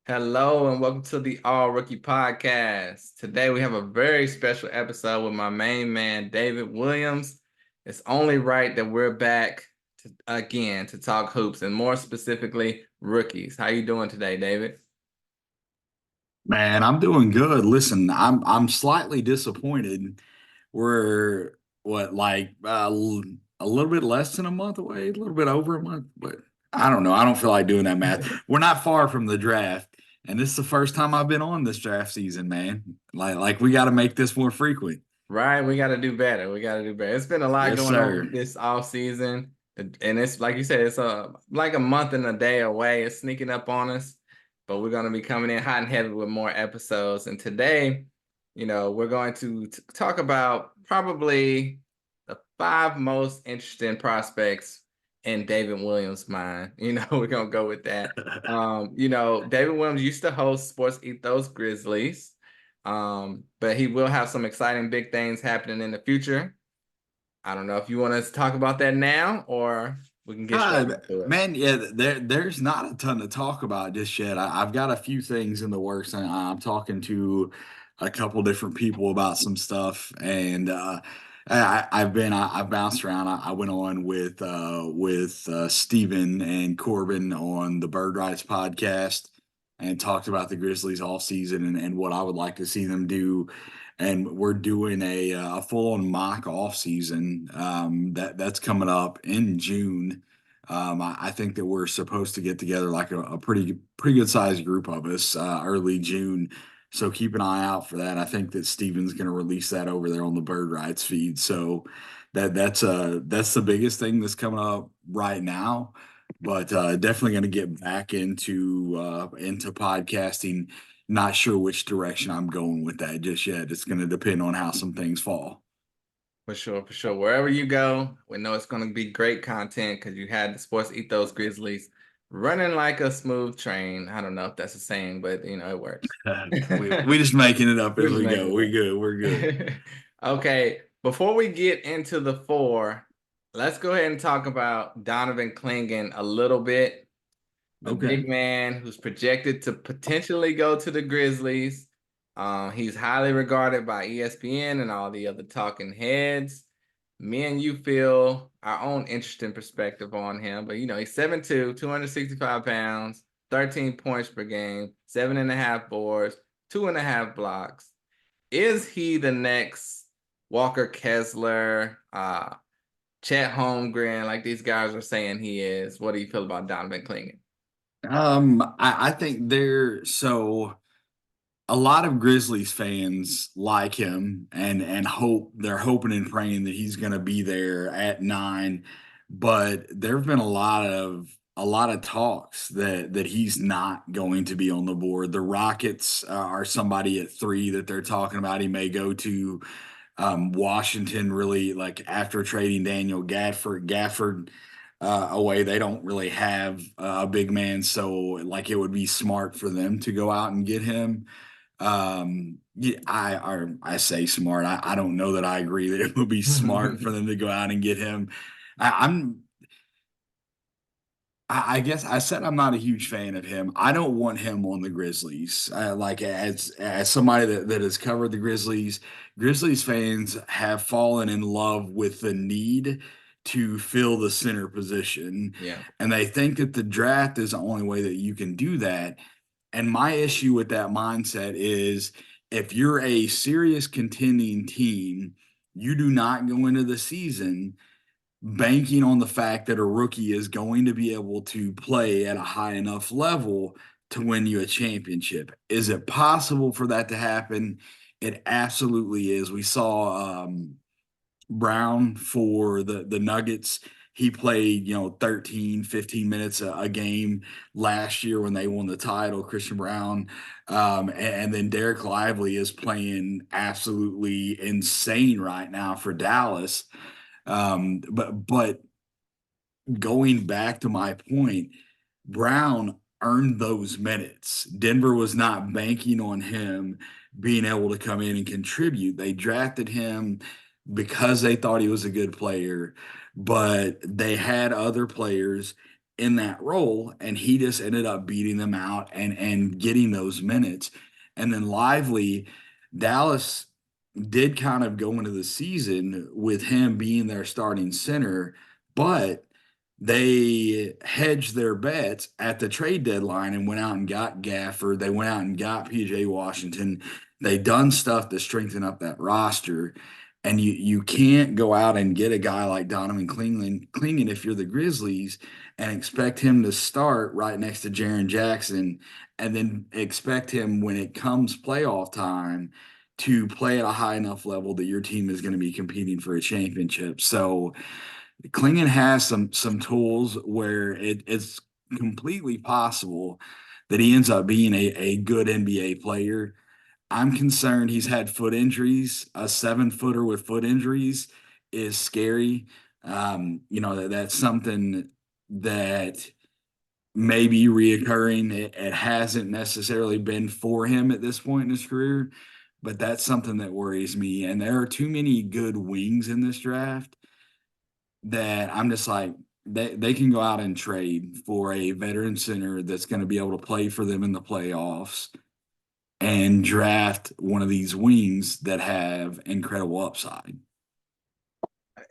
Hello and welcome to the All Rookie Podcast. Today we have a very special episode with my main man, David Williams. It's only right that we're back again to talk hoops and more specifically rookies. How you doing today, David? Man, I'm doing good. Listen, I'm slightly disappointed. We're what a little bit less than a month away, a little bit over a month, but I don't know. I don't feel like doing that math. We're not far from the draft, and this is the first time I've been on this draft season, man. Like we got to make this more frequent. Right, we got to do better. We got to do better. It's been a lot Yes, going on sir. this off season, and it's like you said, it's like a month and a day away. It's sneaking up on us, but we're going to be coming in hot and heavy with more episodes. And today, we're going to talk about probably the five most interesting prospects in David Williams' mind. We're gonna go with that. David Williams used to host Sports Ethos Grizzlies. But he will have some exciting big things happening in the future. I don't know if you want us to talk about that now or we can get straight into it. Man, yeah, there's not a ton to talk about just yet. I've got a few things in the works, and I'm talking to a couple different people about some stuff. And I've bounced around. I went on with Steven and Corbin on the Bird Rights podcast and talked about the Grizzlies all season and what I would like to see them do. And we're doing a full on mock off season that's coming up in June. I think that we're supposed to get together like a pretty good sized group of us early June. So keep an eye out for that. I think that Steven's going to release that over there on the Bird Rights feed. So that's the biggest thing that's coming up right now. But definitely going to get back into podcasting. Not sure which direction I'm going with that just yet. It's going to depend on how some things fall. For sure, for sure. Wherever you go, we know it's going to be great content because you had the Sports Ethos Grizzlies running like a smooth train. I don't know if that's a saying, but it works. We just making it up We're as just we go. making We good. We're good. it up. Okay, before we get into the four, let's go ahead and talk about Donovan Clingan a little bit. The Okay. big man who's projected to potentially go to the Grizzlies. He's highly regarded by ESPN and all the other talking heads. Me and you feel our own interesting perspective on him, but he's 7'2", 265 pounds, 13 points per game, 7.5 boards, 2.5 blocks. Is he the next Walker Kessler, Chet Holmgren, like these guys are saying he is? What do you feel about Donovan Clingan? I think a lot of Grizzlies fans like him and they're hoping and praying that he's going to be there at 9. But there have been a lot of talks that he's not going to be on the board. The Rockets are somebody at 3 that they're talking about. He may go to Washington, really, like after trading Daniel Gafford away. They don't really have a big man, so like it would be smart for them to go out and get him. Yeah, I say smart. I don't know that I agree that it would be smart for them to go out and get him. I, I'm I guess I said I'm not a huge fan of him. I don't want him on the Grizzlies. Like as somebody that has covered the Grizzlies, Grizzlies fans have fallen in love with the need to fill the center position, Yeah. and they think that the draft is the only way that you can do that. And my issue with that mindset is if you're a serious contending team, you do not go into the season banking on the fact that a rookie is going to be able to play at a high enough level to win you a championship. Is it possible for that to happen? It absolutely is. We saw Brown for the Nuggets. He played, 13, 15 minutes a game last year when they won the title, Christian Brown. And then Derek Lively is playing absolutely insane right now for Dallas. But going back to my point, Brown earned those minutes. Denver was not banking on him being able to come in and contribute. They drafted him because they thought he was a good player, but they had other players. in that role, and he just ended up beating them out and getting those minutes. And then Lively, Dallas did kind of go into the season with him being their starting center, but they hedged their bets at the trade deadline and went out and got Gafford. They went out and got PJ Washington. They done stuff to strengthen up that roster. And you can't go out and get a guy like Donovan Clingan if you're the Grizzlies and expect him to start right next to Jaren Jackson and then expect him when it comes playoff time to play at a high enough level that your team is going to be competing for a championship. So Klingon has some tools where it's completely possible that he ends up being a good NBA player. I'm concerned he's had foot injuries. A 7-footer with foot injuries is scary. That's something that may be reoccurring. It hasn't necessarily been for him at this point in his career, but that's something that worries me. And there are too many good wings in this draft that I'm just like, they can go out and trade for a veteran center that's going to be able to play for them in the playoffs and draft one of these wings that have incredible upside.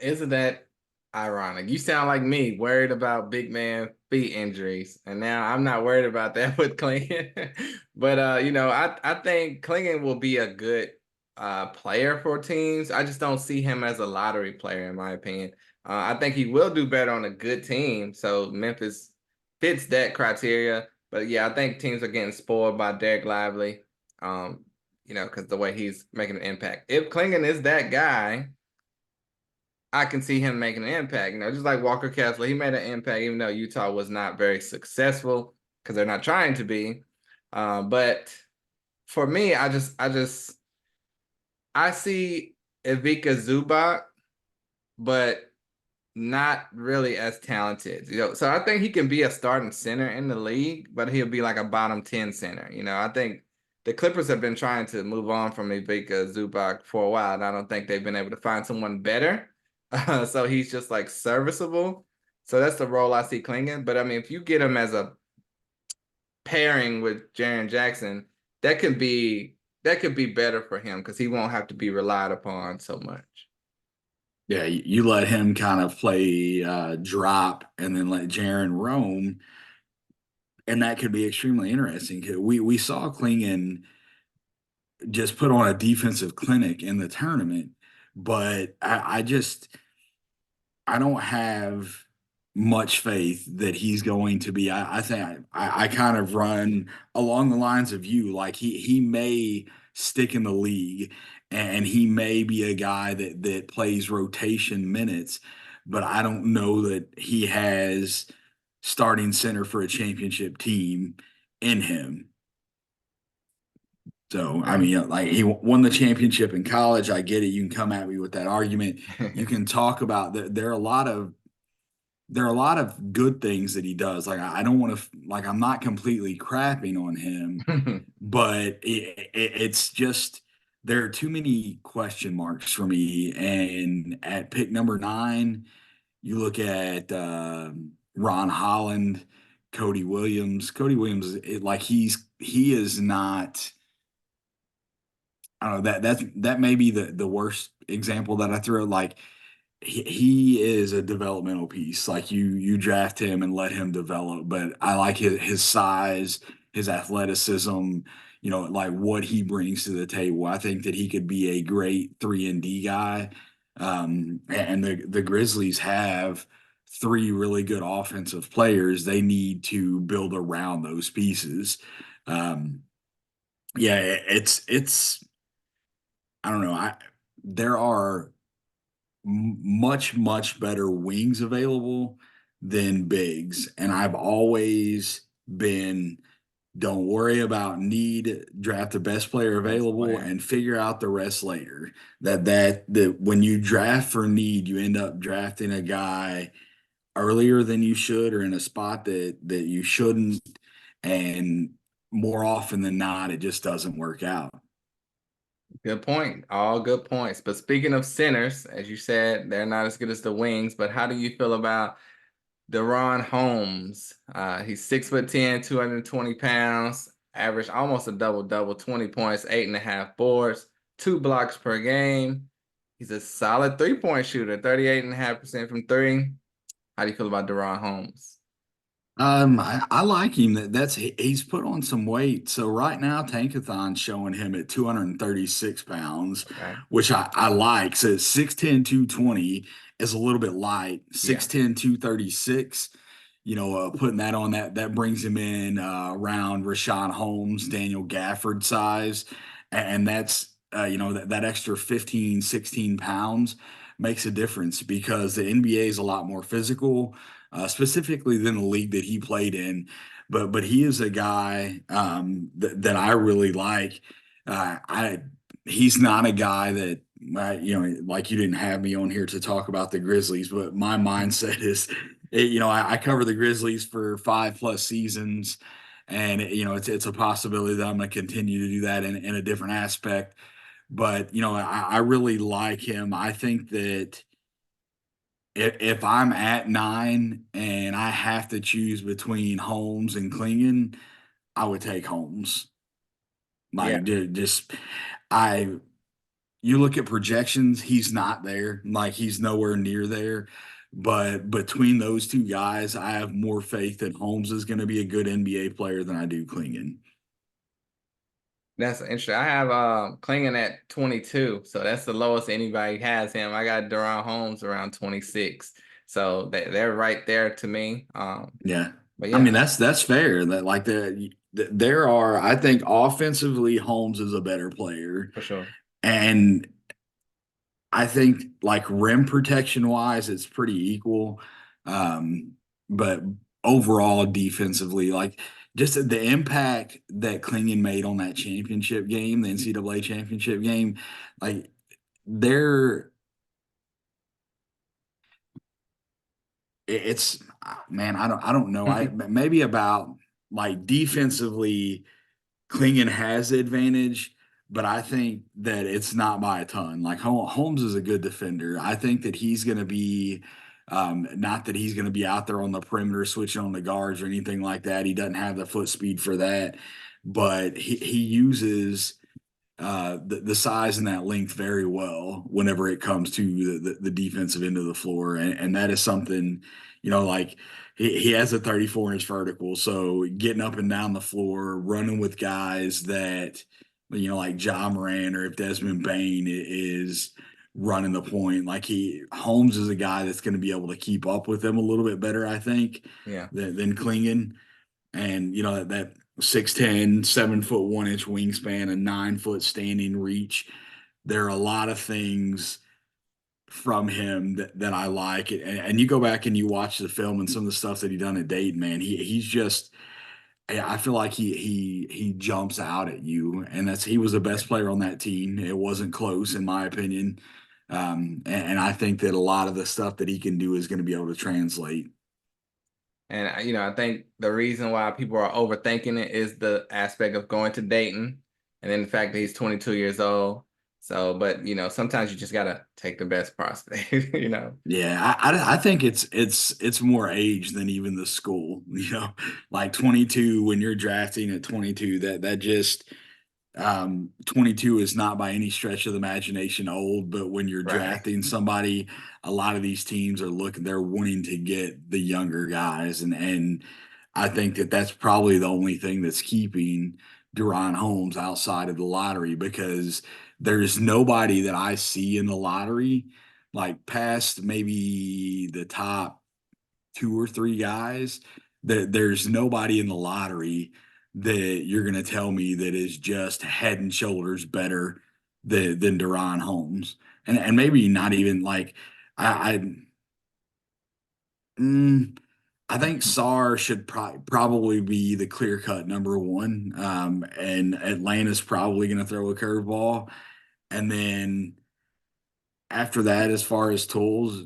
Isn't that ironic? You sound like me, worried about big man feet injuries, and now I'm not worried about that with Klingon. But I think Klingon will be a good player for teams. I just don't see him as a lottery player, in my opinion. I think he will do better on a good team. So Memphis fits that criteria. But yeah, I think teams are getting spoiled by Derek Lively. Because the way he's making an impact. If Klingon is that guy, I can see him making an impact. Just like Walker Kessler, he made an impact even though Utah was not very successful because they're not trying to be. But for me, I see Ivica Zubac, but not really as talented. So I think he can be a starting center in the league, but he'll be like a bottom 10 center. I think the Clippers have been trying to move on from Ivica Zubac for a while, and I don't think they've been able to find someone better. So he's just like serviceable. So that's the role I see Klingon. But I mean, if you get him as a pairing with Jaren Jackson, that could be better for him because he won't have to be relied upon so much. Yeah, you let him kind of play drop and then let Jaron roam, and that could be extremely interesting. We saw Klingon just put on a defensive clinic in the tournament, but I don't have much faith that he's going to be. I think I kind of run along the lines of you. Like he may stick in the league and he may be a guy that plays rotation minutes, but I don't know that he has starting center for a championship team in him. So, I Okay. mean, like he won the championship in college. I get it. You can come at me with that argument. You can talk about that. There are a lot of good things that he does. Like I don't want to like I'm not completely crapping on him, but it's just there are too many question marks for me. And at pick number 9, you look at Ron Holland, Cody Williams. Cody Williams, like he is not. I don't know that may be the worst example that I throw. Like he is a developmental piece. Like you draft him and let him develop. But I like his size, his athleticism, like what he brings to the table. I think that he could be a great 3-and-D guy. And the Grizzlies have 3 really good offensive players. They need to build around those pieces. Um, yeah, it's I don't know. There are much better wings available than bigs, and I've always been don't worry about need, draft the best player Best available player. and figure out the rest later. That when you draft for need, you end up drafting a guy earlier than you should or in a spot that you shouldn't, and more often than not, it just doesn't work out. Good point. All good points. But speaking of centers, as you said, they're not as good as the wings. But how do you feel about DaRon Holmes. He's 6'10", 220 pounds, average almost a double-double, 20 points, 8.5 boards, 2 blocks per game. He's a solid three-point shooter, 38.5% from three. How do you feel about DaRon Holmes? I like him. He's put on some weight. So right now, Tankathon's showing him at 236 pounds, Okay. which I like. So 6'10", 220 is a little bit light. Yeah. 6'10", 236. Putting that on that brings him in around Rashawn Holmes, Daniel Gafford size, and that's that extra 15, 16 pounds makes a difference because the NBA is a lot more physical, specifically than the league that he played in. But he is a guy that I really like. I He's not a guy that like you didn't have me on here to talk about the Grizzlies, but my mindset is I cover the Grizzlies for 5+ seasons, and it's a possibility that I'm going to continue to do that in a different aspect. But I really like him. I think that if I'm at 9 and I have to choose between Holmes and Klingon, I would take Holmes. Yeah. Like just I you look at projections, he's not there. Like he's nowhere near there. But between those two guys, I have more faith that Holmes is going to be a good NBA player than I do Klingon. That's interesting. I have Klingon at 22, so that's the lowest anybody has him. I got DaRon Holmes around 26, so they're right there to me. Yeah. But I mean, yeah, that's fair. That like there are, I think offensively, Holmes is a better player. for sure. And I think like rim protection wise, it's pretty equal. Um, but overall, defensively, like just the impact that Klingon made on that championship game, the NCAA championship game, like they're it's man, I don't know. I maybe about like defensively Klingon has the advantage, but I think that it's not by a ton. Like Holmes is a good defender. I think that he's going to be, not that he's going to be out there on the perimeter switching on the guards or anything like that. He doesn't have the foot speed for that, but he uses the size and that length very well whenever it comes to the defensive end of the floor. And that is something, like he has a 34-inch vertical. So getting up and down the floor, running with guys that, like Ja Moran or if Desmond Bain is running the point, like Holmes is a guy that's going to be able to keep up with them a little bit better, I think, Yeah. than Klingon. And that 6'10", 7 foot 1 inch wingspan, a 9 foot standing reach. There are a lot of things from him that I like. And you go back and you watch the film and some of the stuff that he done at Dayton, man, he's just I feel like he jumps out at you. And he was the Yeah. best player on that team. It wasn't close in my opinion. And I think that a lot of the stuff that he can do is going to be able to translate. And I think the reason why people are overthinking it is the aspect of going to Dayton, and then the fact that he's 22 years old. So, but sometimes you just gotta take the best prospect. Yeah, I think it's more age than even the school. Like 22 when you're drafting at 22, that just 22 is not by any stretch of the imagination old, but when you're Right. drafting somebody, a lot of these teams they're wanting to get the younger guys, and I think that that's probably the only thing that's keeping Duron Holmes outside of the lottery because there's nobody that I see in the lottery like past maybe the top 2 or 3 guys that there's nobody in the lottery that you're going to tell me that is just head and shoulders better than Duron Holmes. And maybe not even like I mm, I think Sar should probably be the clear cut number one. And Atlanta's probably going to throw a curveball. And then after that, as far as tools,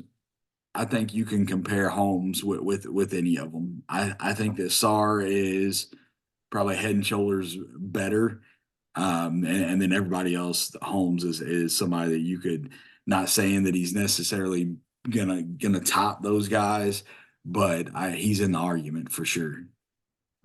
I think you can compare Holmes with any of them. I think that Sar is probably head and shoulders better. And then everybody else, Holmes is somebody that you could not saying that he's necessarily gonna top those guys, but he's in the argument for sure.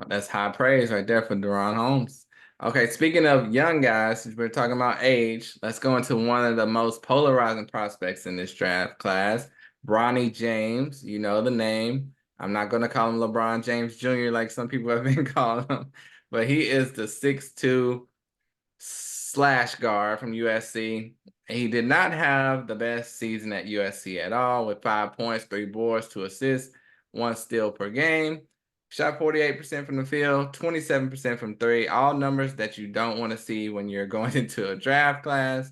That's high praise right there for Deron Holmes. Okay, speaking of young guys, since we're talking about age, let's go into one of the most polarizing prospects in this draft class, Bronny James. You know the name. I'm not going to call him LeBron James Jr. like some people have been calling him, but he is the 6'2" slash guard from USC. He did not have the best season at USC at all, with 5 points, 3 boards, 2 assists, 1 steal per game. Shot 48% from the field, 27% from three, all numbers that you don't want to see when you're going into a draft class.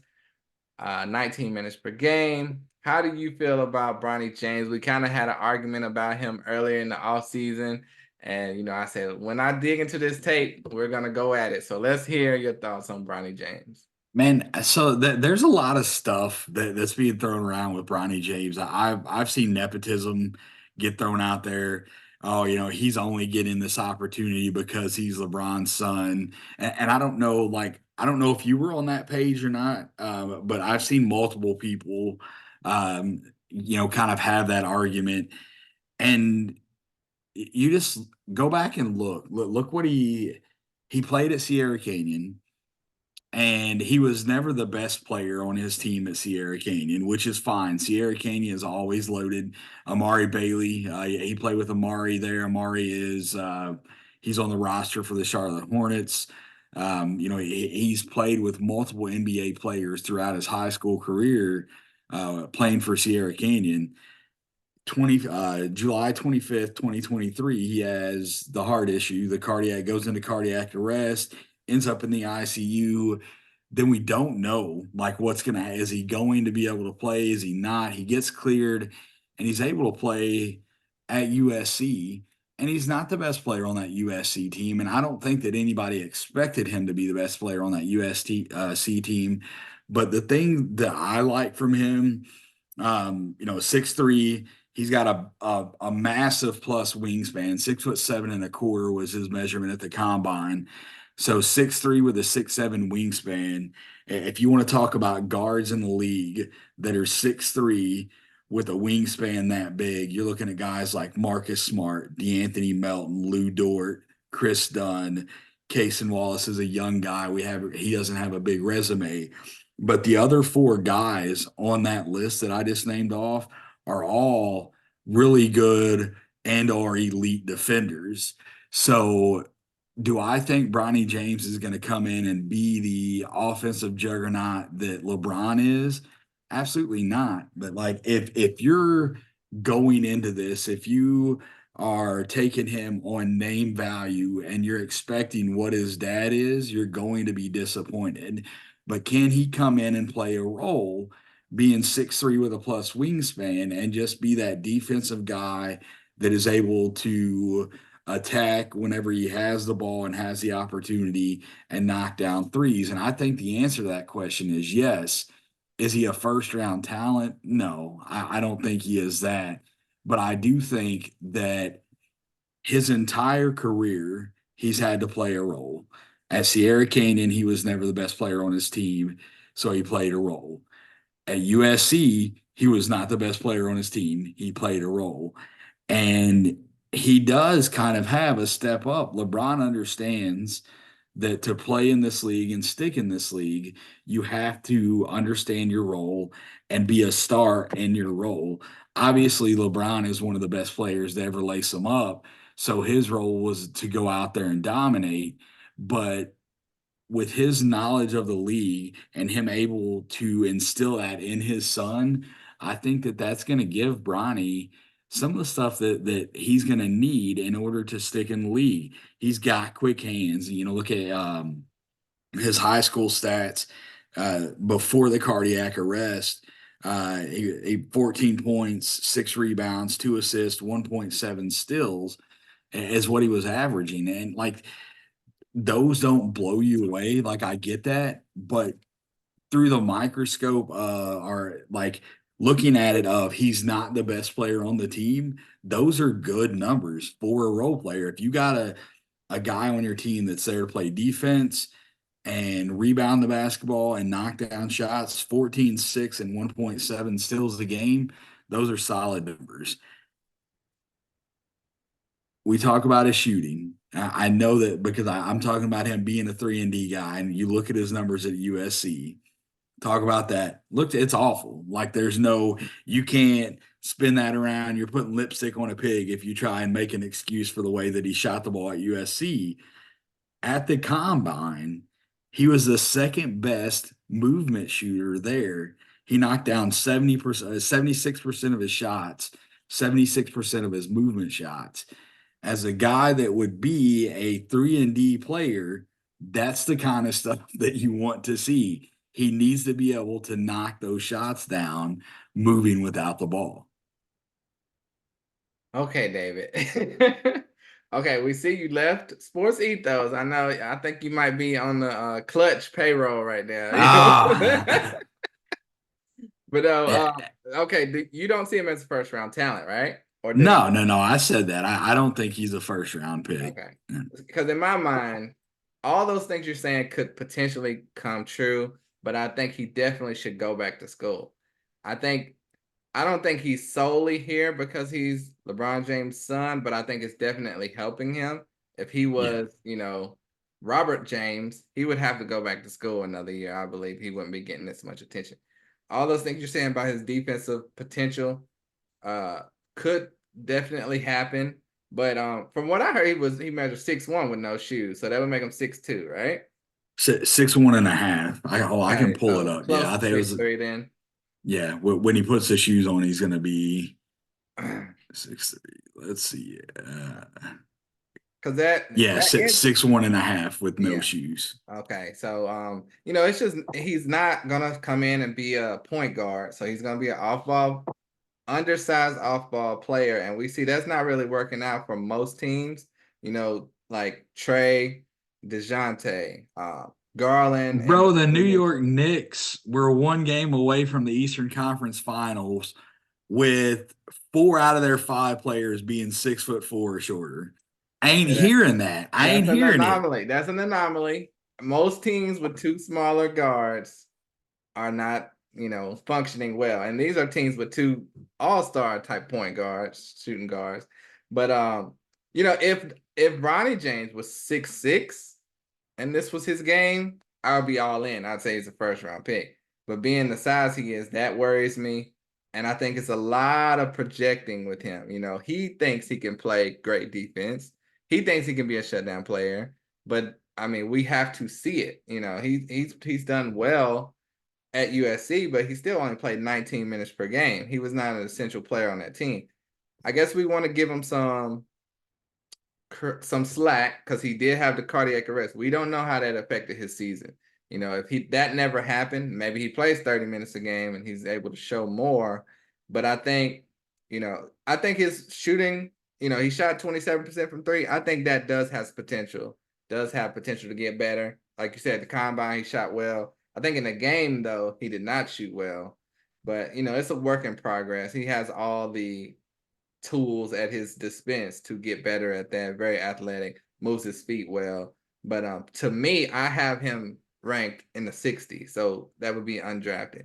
19 minutes per game. How do you feel about Bronny James? We kind of had an argument about him earlier in the offseason. And, I said, when I dig into this tape, we're going to go at it. So let's hear your thoughts on Bronny James. Man, so there's a lot of stuff that's being thrown around with Bronny James. I've seen nepotism get thrown out there. Oh, he's only getting this opportunity because he's LeBron's son. And I don't know, like, I don't know if you were on that page or not, but I've seen multiple people, kind of have that argument. And you just go back and look what he played at Sierra Canyon, and he was never the best player on his team at Sierra Canyon, which is fine. Sierra Canyon is always loaded. Amari Bailey, he played with Amari there. Amari he's on the roster for the Charlotte Hornets. He's played with multiple NBA players throughout his high school career, playing for Sierra Canyon. July 25th, 2023, he has the heart issue. The cardiac goes into cardiac arrest, ends up in the ICU. Then we don't know, like, is he going to be able to play? Is he not? He gets cleared and he's able to play at USC, and he's not the best player on that USC team. And I don't think that anybody expected him to be the best player on that USC team. But the thing that I like from him, 6'3", he's got a massive plus wingspan. 6'7" and a quarter was his measurement at the combine. So 6'3" with a 6'7" wingspan. If you want to talk about guards in the league that are 6'3" with a wingspan that big, you're looking at guys like Marcus Smart, DeAnthony Melton, Lou Dort, Chris Dunn. Cason Wallace is a young guy. He doesn't have a big resume. But the other four guys on that list that I just named off are all really good and or elite defenders. So do I think Bronny James is going to come in and be the offensive juggernaut that LeBron is? Absolutely not. But like if you're going into this, if you are taking him on name value and you're expecting what his dad is, you're going to be disappointed. But can he come in and play a role, being 6'3" with a plus wingspan, and just be that defensive guy that is able to attack whenever he has the ball and has the opportunity and knock down threes? And I think the answer to that question is yes. Is he a first round talent? No, I don't think he is that. But I do think that his entire career, he's had to play a role. At Sierra Canyon, he was never the best player on his team, so he played a role. At USC, he was not the best player on his team. He played a role. And he does kind of have a step up. LeBron understands that to play in this league and stick in this league, you have to understand your role and be a star in your role. Obviously, LeBron is one of the best players to ever lace him up. So his role was to go out there and dominate. But with his knowledge of the league and him able to instill that in his son, I think that that's going to give Bronny some of the stuff that he's going to need in order to stick in the league. He's got quick hands. Look at his high school stats before the cardiac arrest. He 14 points, 6 rebounds, 2 assists, 1.7 steals is what he was averaging. And like, those don't blow you away. Like, I get that, but through the microscope, or like looking at it of he's not the best player on the team, those are good numbers for a role player. If you got a guy on your team that's there to play defense and rebound the basketball and knock down shots, 14, 6, and 1.7 steals a game, those are solid numbers. we talk about his shooting. I know that because I'm talking about him being a 3-and-D guy, and you look at his numbers at USC. Talk about that. Look, it's awful. Like there's no, you can't spin that around. You're putting lipstick on a pig if you try and make an excuse for the way that he shot the ball at USC. At the combine, he was the second best movement shooter there. He knocked down 70%, 76% of his shots, 76% of his movement shots. As a guy that would be a 3-and-D player, that's the kind of stuff that you want to see. He needs to be able to knock those shots down moving without the ball. Okay, David. Okay, we see you left Sports Ethos. I know. I think you might be on the clutch payroll right now. You know? Ah, But eh, okay, you don't see him as a first round talent, right? Or do you? no, no, no. I said that. I don't think he's a first round pick. Okay. Because in my mind, all those things you're saying could potentially come true, but I think he definitely should go back to school. I think I don't think he's solely here because he's LeBron James' son, but I think it's definitely helping him. If he Yeah. was, Robert James, he would have to go back to school another year. I believe he wouldn't be getting this much attention. All those things you're saying about his defensive potential uh could definitely happen. But from what I heard, he measured 6'1" with no shoes, so that would make him 6'2", right? 6'1.5". I can Okay, pull it so up. close Yeah, I to think it six was. three then. Yeah, when he puts the shoes on, he's gonna be Because 6'3". Let's see. that Yeah, that six in, 6'1.5" with no yeah. shoes. Okay, so it's just he's not gonna come in and be a point guard, so he's gonna be an off-ball, undersized off-ball player, and we see that's not really working out for most teams. Like Trey, DeJounte, Garland, and Bro, the New York Knicks were one game away from the Eastern Conference Finals with 4 out of their 5 players being 6'4" or shorter. I ain't yeah, hearing that. I ain't that's an hearing it. anomaly. That's an anomaly. Most teams with two smaller guards are not, functioning well. And these are teams with two all-star type point guards, shooting guards. But if Bronny James was 6'6" and this was his game, I would be all in. I'd say he's a first round pick. But being the size he is, that worries me. And I think it's a lot of projecting with him. He thinks he can play great defense. He thinks he can be a shutdown player. But I mean, we have to see it. He's done well at USC, but he still only played 19 minutes per game. He was not an essential player on that team. I guess we want to give him some slack because he did have the cardiac arrest. We don't know how that affected his season. If that never happened, maybe he plays 30 minutes a game and he's able to show more. But I think his shooting, he shot 27% from three. I think that does have potential to get better. Like you said, the combine, he shot well. I think in the game, though, he did not shoot well. But, it's a work in progress. He has all the tools at his dispense to get better at that. Very athletic, moves his feet well. But to me, I have him ranked in the 60s, so that would be undrafted.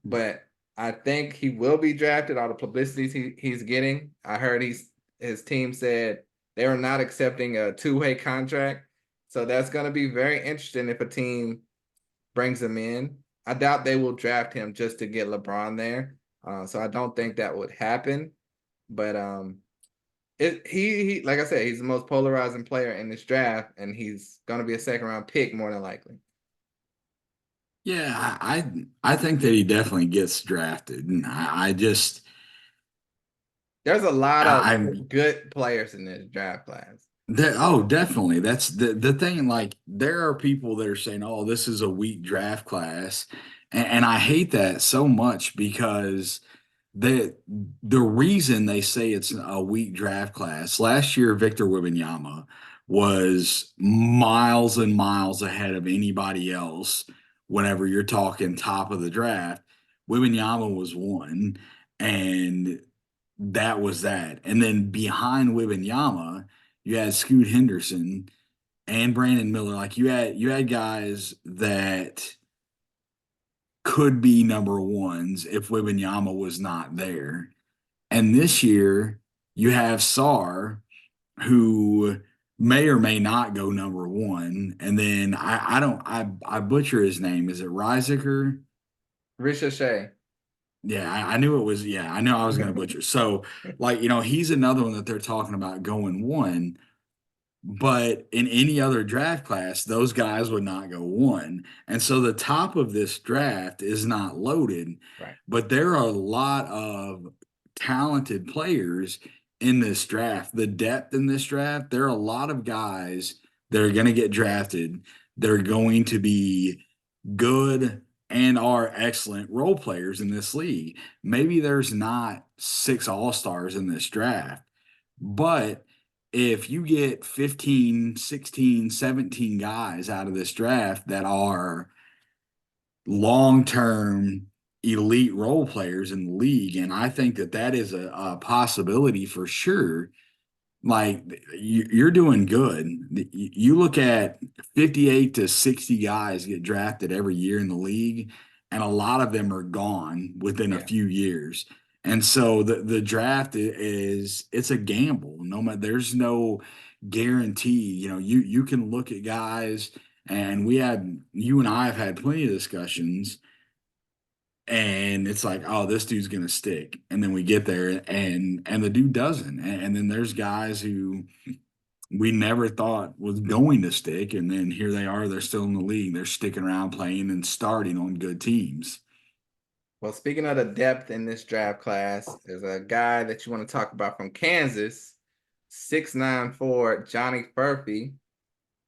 But I think he will be drafted. All the publicities he's getting, I heard his team said they were not accepting a two-way contract, so that's going to be very interesting if a team brings him in. I doubt they will draft him just to get LeBron there. So I don't think that would happen. But he like I said, he's the most polarizing player in this draft, and he's gonna be a second round pick more than likely. Yeah, I think that he definitely gets drafted. And I just There's a lot of I'm good players in this draft class. oh, definitely. That's the thing. Like, there are people that are saying, "Oh, this is a weak draft class," and I hate that so much because the the reason they say it's a weak draft class. Last year, Victor Wembanyama was miles and miles ahead of anybody else. Whenever you're talking top of the draft, Wembanyama was one, and that was that. And then behind Wembanyama, you had Scoot Henderson and Brandon Miller. Like you had guys that could be number ones if Wembanyama was not there. And this year you have Sar, who may or may not go number one. And then I butcher his name. Is it Riziker? Ricochet. Yeah, I knew it was. Yeah, I know I was going to butcher. So, like, he's another one that they're talking about going one. But in any other draft class, those guys would not go one. And so the top of this draft is not loaded, Right. but there are a lot of talented players in this draft. The depth in this draft, there are a lot of guys that are going to get drafted. They're going to be good and are excellent role players in this league. Maybe there's not six all-stars in this draft, but if you get 15, 16, 17 guys out of this draft that are long-term elite role players in the league, and I think that that is a possibility for sure. Like, you're doing good. You look at 58 to 60 guys get drafted every year in the league, and a lot of them are gone within a Yeah. few years. And so the draft is it's a gamble. No matter there's no guarantee. You can look at guys, and you and I have had plenty of discussions, and it's like, oh, this dude's gonna stick, and then we get there, and the dude doesn't, and then there's guys who we never thought was going to stick, and then here they are, they're still in the league, they're sticking around playing and starting on good teams. Well, speaking of the depth in this draft class, there's a guy that you want to talk about from Kansas, 6'9" forward Johnny Furphy.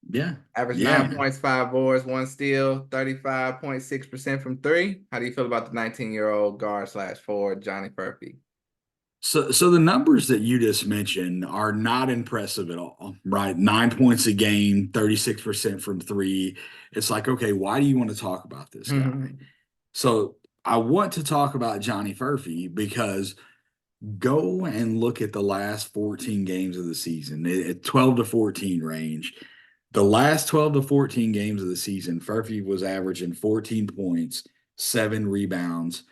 Yeah, Average yeah. 9 points, 5 boards, 1 steal, 35.6% from three. How do you feel about the 19-year-old guard slash forward Johnny Furphy? So the numbers that you just mentioned are not impressive at all, right? 9 points a game, 36% from three. It's like, okay, why do you want to talk about this guy? So I want to talk about Johnny Furphy because go and look at the last 14 games of the season, at 12 to 14 range. The last 12 to 14 games of the season, Furphy was averaging 14 points, 7 rebounds,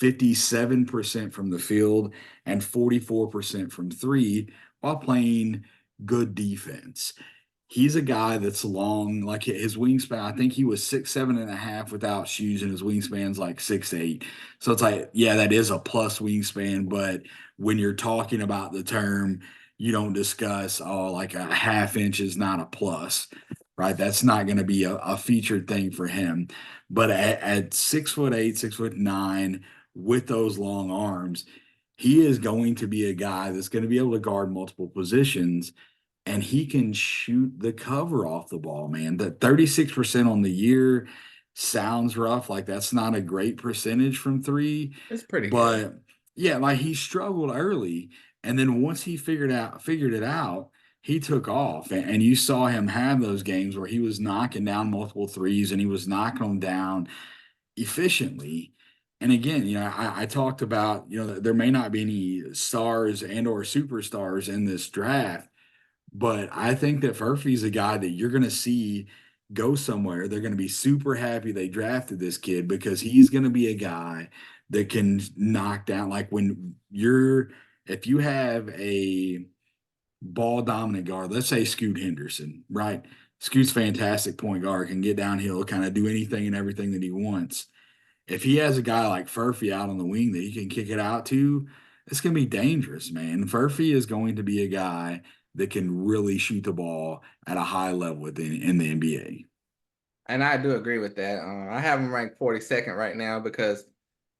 57% from the field, and 44% from three while playing good defense. He's a guy that's long, like his wingspan. I think he was 6'7.5" without shoes, and his wingspan's like 6'8". So it's like, yeah, that is a plus wingspan. But when you're talking about the term, you don't discuss, oh, like a half inch is not a plus, right? That's not going to be a featured thing for him. But at 6'8", 6'9", with those long arms, he is going to be a guy that's going to be able to guard multiple positions, and he can shoot the cover off the ball, man. That 36% on the year sounds rough. Like, that's not a great percentage from three, It's pretty good. but yeah, like he struggled early. And then once he figured it out, he took off. And you saw him have those games where he was knocking down multiple threes, and he was knocking them down efficiently. And again, I talked about, there may not be any stars and or superstars in this draft, but I think that Furphy's a guy that you're going to see go somewhere. They're going to be super happy they drafted this kid because he's going to be a guy that can knock down. Like, if you have a ball dominant guard, let's say Scoot Henderson, right? Scoot's fantastic point guard, can get downhill, kind of do anything and everything that he wants. If he has a guy like Furphy out on the wing that he can kick it out to, it's going to be dangerous, man. Furphy is going to be a guy that can really shoot the ball at a high level in the NBA. And I do agree with that. I have him ranked 42nd right now because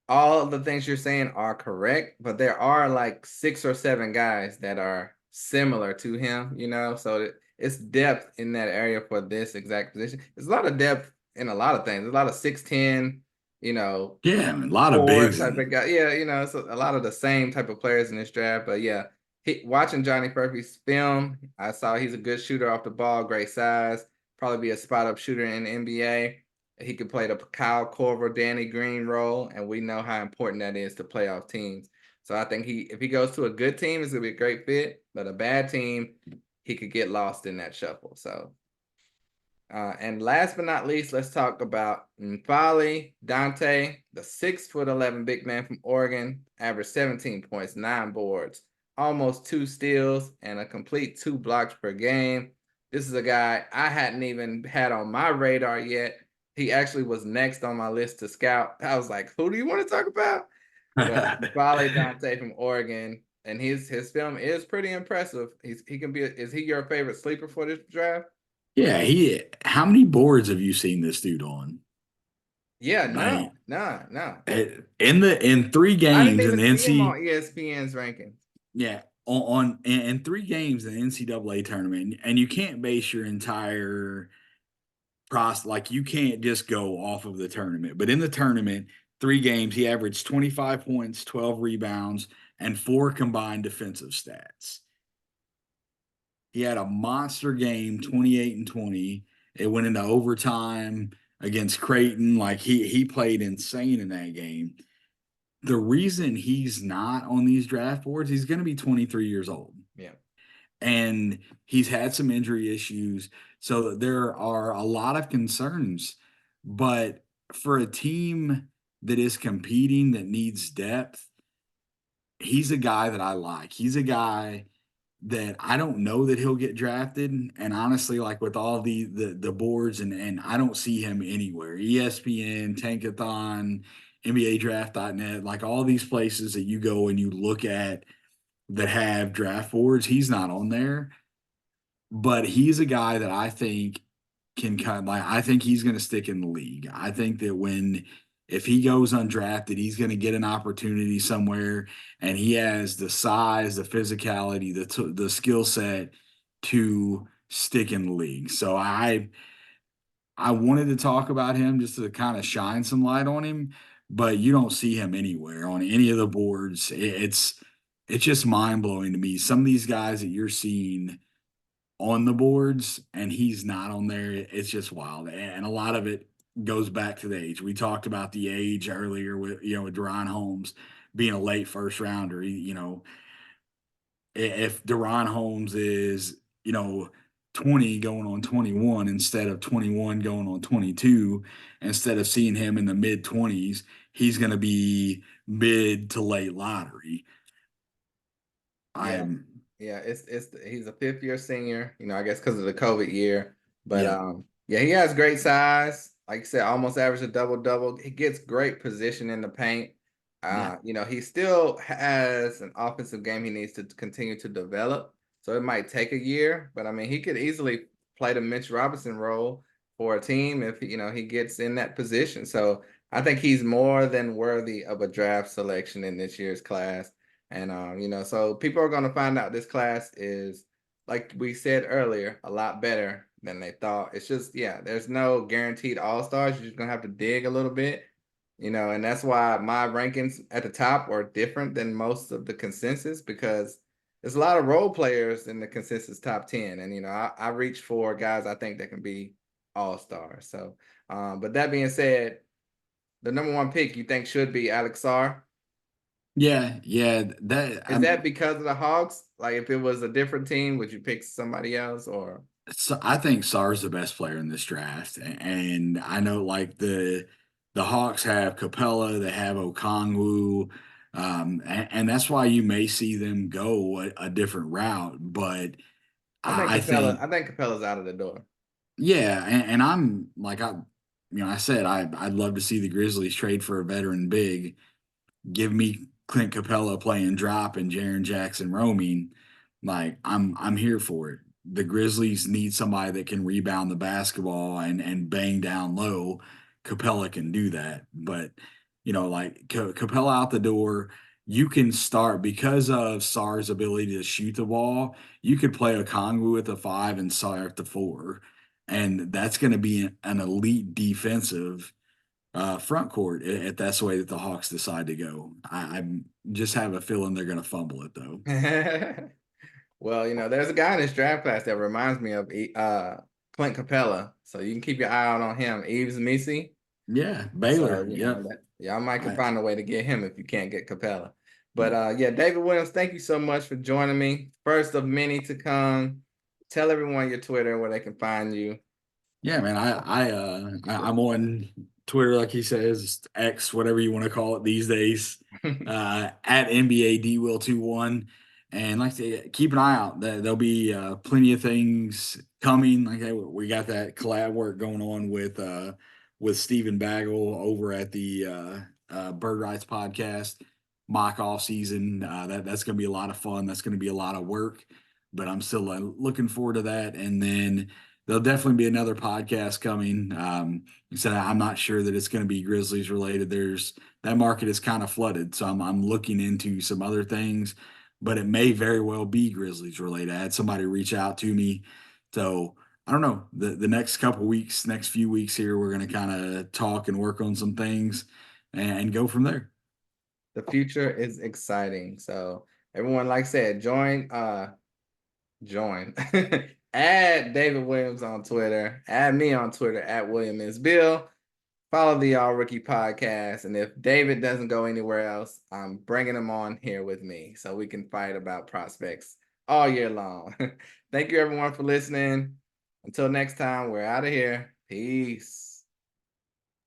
all of the things you're saying are correct, but there are like 6 or 7 guys that are similar to him. So it's depth in that area for this exact position. There's a lot of depth in a lot of things. There's a lot of 6'10", you know, Yeah, I mean, a lot of forward bigs type of and guy. Yeah, it's a lot of the same type of players in this draft. But yeah, watching Johnny Furphy's film, I saw he's a good shooter off the ball, great size, probably be a spot up shooter in the NBA. He could play the Kyle Korver, Danny Green role, and we know how important that is to playoff teams. So I think if he goes to a good team, it's gonna be a great fit. But a bad team, he could get lost in that shuffle. So and last but not least, let's talk about N'Faly Dante, the 6'11" big man from Oregon, averaged 17 points, 9 boards, almost 2 steals, and a complete 2 blocks per game. This is a guy I hadn't even had on my radar yet. He actually was next on my list to scout. I was like, who do you want to talk about? But Bale Dante from Oregon, and his film is pretty impressive. He can be. Is he your favorite sleeper for this draft? Yeah, how many boards have you seen this dude on? Yeah, Like no. in three I didn't games in even the see him on NC, ESPN's ranking. yeah, in 3 games in the NCAA tournament, and you can't base your entire process, like you can't just go off of the tournament. But in the tournament, 3 games, he averaged 25 points, 12 rebounds, and 4 combined defensive stats. He had a monster game, 28 and 20. It went into overtime against Creighton. Like he played insane in that game. The reason he's not on these draft boards, he's going to be 23 years old. Yeah. And he's had some injury issues. So there are a lot of concerns. But for a team that is competing, that needs depth, he's a guy that I like. He's a guy that I don't know that he'll get drafted. And honestly, like with all the boards, and I don't see him anywhere. ESPN, Tankathon, NBADraft.net, like all these places that you go and you look at that have draft boards, he's not on there. But he's a guy that I think can kind of like, I think he's going to stick in the league. I think that if he goes undrafted, he's going to get an opportunity somewhere, and he has the size, the physicality, the skill set to stick in the league. So I wanted to talk about him just to kind of shine some light on him, but you don't see him anywhere on any of the boards. It's just mind blowing to me. Some of these guys that you're seeing on the boards and he's not on there, it's just wild. And a lot of it goes back to the age. We talked about the age earlier with with Deron Holmes being a late first rounder. If Deron Holmes is 20 going on 21 instead of 21 going on 22, instead of seeing him in the mid 20s, he's going to be mid to late lottery. Yeah. I'm Yeah, it's he's a 5th year senior, I guess because of the COVID year. But Yeah, yeah, he has great size. Like you said, almost average a double-double. He gets great position in the paint. yeah, He still has an offensive game he needs to continue to develop. So it might take a year, but I mean, he could easily play the Mitch Robinson role for a team if he gets in that position. So I think he's more than worthy of a draft selection in this year's class. And so people are going to find out this class is, like we said earlier, a lot better than they thought. It's just, yeah, there's no guaranteed all-stars. You're just gonna have to dig a little bit, and that's why my rankings at the top are different than most of the consensus, because there's a lot of role players in the consensus top 10. And I reach for guys I think that can be all-stars. So but that being said, the number one pick you think should be Alex Sarr. yeah. That Is that because of the Hawks? Like, if it was a different team, would you pick somebody else? Or So I think Sarr's the best player in this draft, and I know like the Hawks have Capella, they have Okongwu, and that's why you may see them go a different route. But I think, I think Capella's out of the door. yeah, and I'm like I said I'd love to see the Grizzlies trade for a veteran big. Give me Clint Capella playing drop and Jaren Jackson roaming, like I'm here for it. The Grizzlies need somebody that can rebound the basketball and bang down low. Capella can do that, but like Capella out the door, you can start because of Sarr's ability to shoot the ball. You could play a Okongwu at the 5 and Sarr at the 4, and that's going to be an elite defensive front court if that's the way that the Hawks decide to go. I just have a feeling they're going to fumble it though. Well, there's a guy in this draft class that reminds me of Clint Capella, so you can keep your eye out on him, Eves Misi. Yeah, So, Baylor. Yep. that y'all might can I, find a way to get him if you can't get Capella. But yeah. yeah, David Williams, thank you so much for joining me. First of many to come. Tell everyone your Twitter where they can find you. Yeah, man. I'm on Twitter, like he says, X, whatever you want to call it these days, at NBA DWill21. And like I say, keep an eye out. There'll be plenty of things coming. Like we got that collab work going on with Stephen Bagel over at the Bird Rights podcast mock off season. That's going to be a lot of fun. That's going to be a lot of work, but I'm still looking forward to that. And then there'll definitely be another podcast coming. So I'm not sure that it's going to be Grizzlies related. That market is kind of flooded, so I'm looking into some other things, but it may very well be Grizzlies related. I had somebody reach out to me. So I don't know. The next couple weeks, next few weeks here, we're going to kind of talk and work on some things and go from there. The future is exciting. So everyone, like I said, join. Add David Williams on Twitter. Add me on Twitter at William is Bill. Follow the All Rookie podcast. And if David doesn't go anywhere else, I'm bringing him on here with me so we can fight about prospects all year long. Thank you, everyone, for listening. Until next time, we're out of here. Peace.